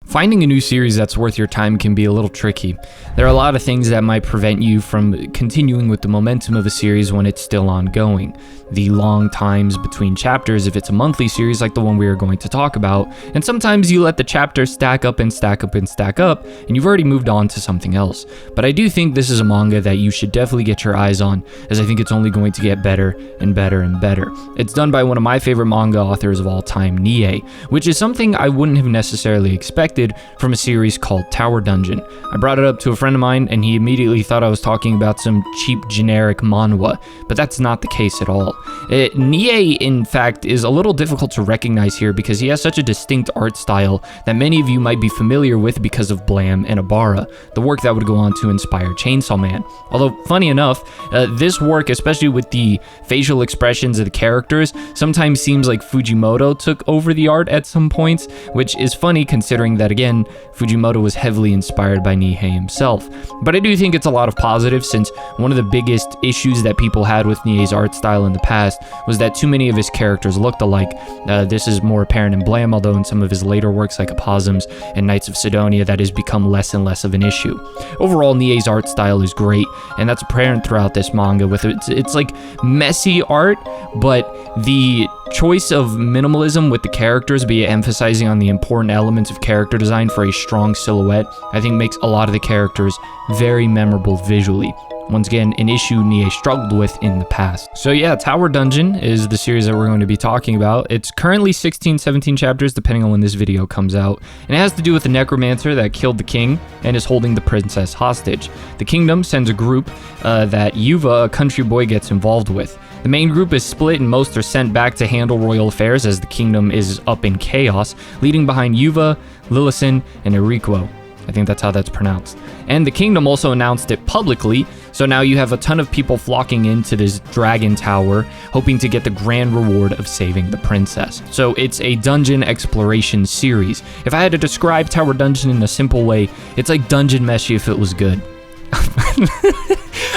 Finding a new series that's worth your time can be a little tricky. There are a lot of things that might prevent you from continuing with the momentum of a series when it's still ongoing. The long times between chapters if it's a monthly series like the one we are going to talk about, and sometimes you let the chapters stack up and stack up and stack up, and you've already moved on to something else. But I do think this is a manga that you should definitely get your eyes on, as I think it's only going to get better and better and better. It's done by one of my favorite manga authors of all time, Nie, which is something I wouldn't have necessarily expected from a series called Tower Dungeon. I brought it up to a friend of mine and he immediately thought I was talking about some cheap generic manhwa, but that's not the case at all. Nie, in fact, is a little difficult to recognize here because he has such a distinct art style that many of you might be familiar with because of Blam and Abara, the work that would go on to inspire Chainsaw Man. Although, funny enough, this work, especially with the facial expressions of the characters, sometimes seems like Fujimoto took over the art at some points, which is funny considering that, again, Fujimoto was heavily inspired by Nie himself. But I do think it's a lot of positives, since one of the biggest issues that people had with Nie's art style in the past was that too many of his characters looked alike. This is more apparent in Blam, although in some of his later works like Opossums and Knights of Sidonia that has become less and less of an issue. Overall, Nie's art style is great, and that's apparent throughout this manga. With it's like messy art, but the choice of minimalism with the characters, be it emphasizing on the important elements of character design for a strong silhouette, I think makes a lot of the characters very memorable visually. Once again, an issue Nie struggled with in the past. So yeah, Tower Dungeon is the series that we're going to be talking about. It's currently 16-17 chapters, depending on when this video comes out, and it has to do with the necromancer that killed the king and is holding the princess hostage. The kingdom sends a group that Yuva, a country boy, gets involved with. The main group is split and most are sent back to handle royal affairs as the kingdom is up in chaos, leading behind Yuva, Lillison, and Eriquo. I think that's how that's pronounced. And the kingdom also announced it publicly, so now you have a ton of people flocking into this dragon tower, hoping to get the grand reward of saving the princess. So it's a dungeon exploration series. If I had to describe Tower Dungeon in a simple way, it's like Dungeon Meshi if it was good.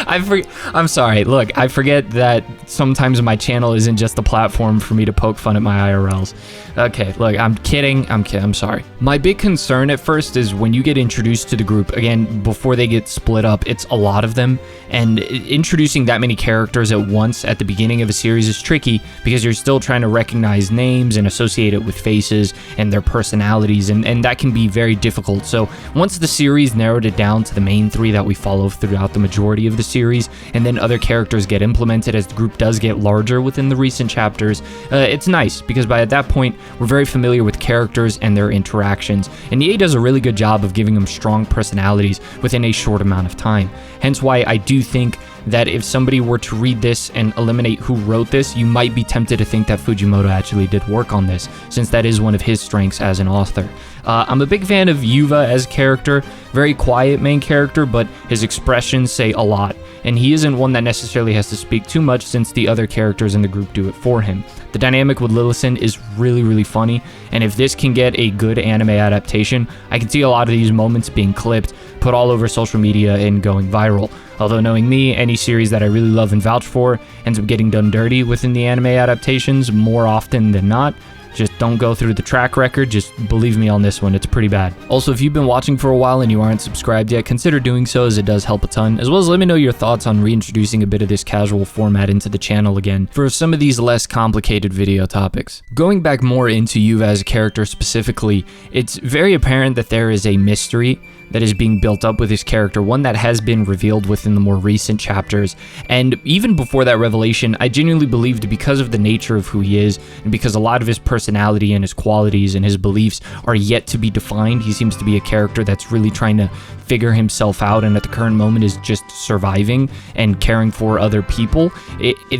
I'm sorry, look, I forget that sometimes my channel isn't just a platform for me to poke fun at my IRLs. Okay, look, I'm kidding, I'm sorry. My big concern at first is when you get introduced to the group, again, before they get split up, it's a lot of them, and introducing that many characters at once at the beginning of a series is tricky because you're still trying to recognize names and associate it with faces and their personalities, and that can be very difficult. So once the series narrowed it down to the main three that we follow throughout the majority of the series, and then other characters get implemented as the group does get larger within the recent chapters, it's nice because by at that point we're very familiar with characters and their interactions, and EA does a really good job of giving them strong personalities within a short amount of time. Hence why I do think that if somebody were to read this and eliminate who wrote this, you might be tempted to think that Fujimoto actually did work on this, since that is one of his strengths as an author. I'm a big fan of Yuva as a character, very quiet main character, but his expressions say a lot, and he isn't one that necessarily has to speak too much since the other characters in the group do it for him. The dynamic with Lillison is really, really funny, and if this can get a good anime adaptation, I can see a lot of these moments being clipped, put all over social media, and going viral. Although knowing me, any series that I really love and vouch for ends up getting done dirty within the anime adaptations more often than not. Just don't go through the track record, just believe me on this one, it's pretty bad. Also, if you've been watching for a while and you aren't subscribed yet, consider doing so as it does help a ton, as well as let me know your thoughts on reintroducing a bit of this casual format into the channel again for some of these less complicated video topics. Going back more into Yuva as a character specifically, it's very apparent that there is a mystery that is being built up with his character, one that has been revealed within the more recent chapters, and even before that revelation, I genuinely believed because of the nature of who he is, and because a lot of his personality and his qualities and his beliefs are yet to be defined, he seems to be a character that's really trying to figure himself out, and at the current moment is just surviving and caring for other people.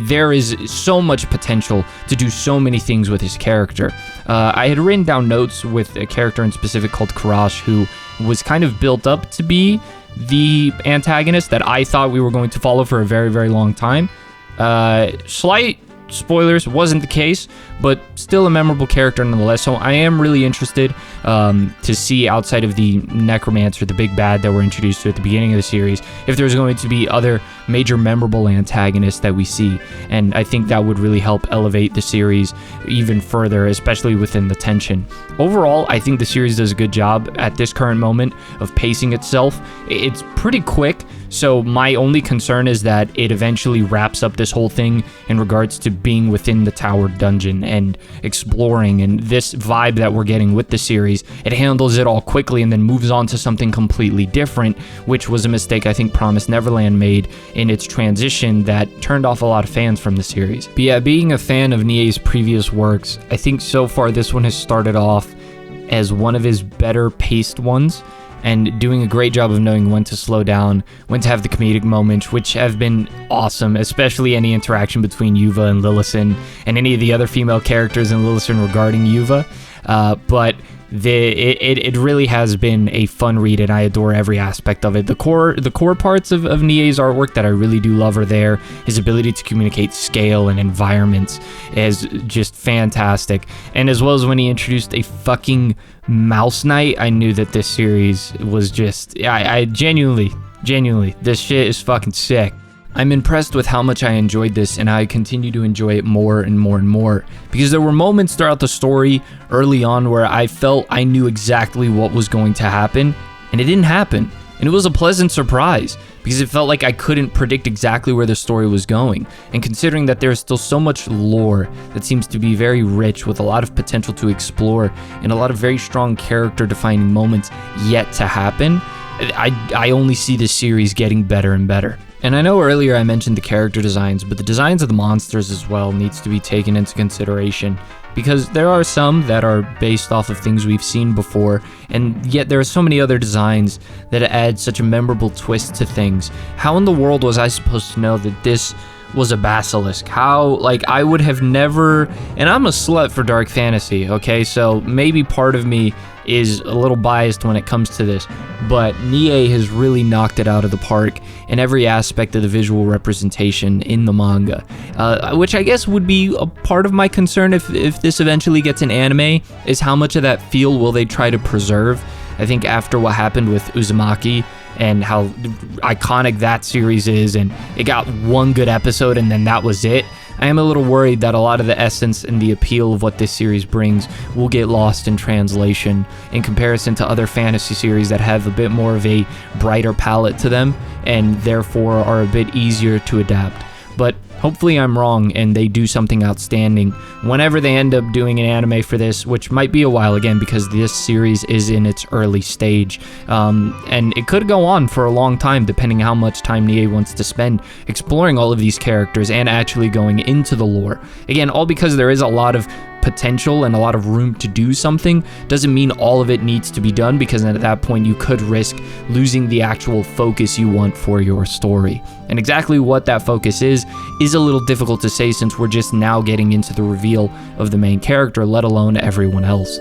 There is so much potential to do so many things with his character. I had written down notes with a character in specific called Karash, who was kind of built up to be the antagonist that I thought we were going to follow for a very, very long time. Slight spoilers, wasn't the case, but still a memorable character nonetheless. So I am really interested to see, outside of the necromancer, the big bad that we're introduced to at the beginning of the series, if there's going to be other major memorable antagonists that we see, and I think that would really help elevate the series even further, especially within the tension. Overall, I think the series does a good job at this current moment of pacing itself. It's pretty quick, so my only concern is that it eventually wraps up this whole thing in regards to being within the tower dungeon and exploring, and this vibe that we're getting with the series, it handles it all quickly and then moves on to something completely different, which was a mistake I think Promised Neverland made in its transition that turned off a lot of fans from the series. But yeah, being a fan of Nie's previous works, I think so far this one has started off as one of his better paced ones, and doing a great job of knowing when to slow down, when to have the comedic moments, which have been awesome, especially any interaction between Yuva and Lillison, and any of the other female characters in Lillison regarding Yuva. But it really has been a fun read, and I adore every aspect of it. The core parts of Nie's artwork that I really do love are there. His ability to communicate scale and environments is just fantastic. And as well as when he introduced a fucking Mouse Knight, I knew that this series was just, I genuinely, this shit is fucking sick. I'm impressed with how much I enjoyed this, and I continue to enjoy it more and more and more, because there were moments throughout the story early on where I felt I knew exactly what was going to happen, and it didn't happen. And it was a pleasant surprise, because it felt like I couldn't predict exactly where the story was going. And considering that there's still so much lore that seems to be very rich with a lot of potential to explore and a lot of very strong character-defining moments yet to happen, I only see this series getting better and better. And I know earlier I mentioned the character designs, but the designs of the monsters as well needs to be taken into consideration, because there are some that are based off of things we've seen before, and yet there are so many other designs that add such a memorable twist to things. How in the world was I supposed to know that this was a basilisk? How, like, I would have never, and I'm a slut for dark fantasy, okay, so maybe part of me is a little biased when it comes to this, but Nie has really knocked it out of the park in every aspect of the visual representation in the manga, which I guess would be a part of my concern if this eventually gets an anime, is how much of that feel will they try to preserve. I think after what happened with Uzumaki and how iconic that series is, and it got one good episode and then that was it, I am a little worried that a lot of the essence and the appeal of what this series brings will get lost in translation in comparison to other fantasy series that have a bit more of a brighter palette to them and therefore are a bit easier to adapt. But hopefully I'm wrong and they do something outstanding whenever they end up doing an anime for this, which might be a while again because this series is in its early stage. And it could go on for a long time depending how much time Nie wants to spend exploring all of these characters and actually going into the lore. Again, all because there is a lot of potential and a lot of room to do something doesn't mean all of it needs to be done, because at that point you could risk losing the actual focus you want for your story. And exactly what that focus is a little difficult to say since we're just now getting into the reveal of the main character, let alone everyone else.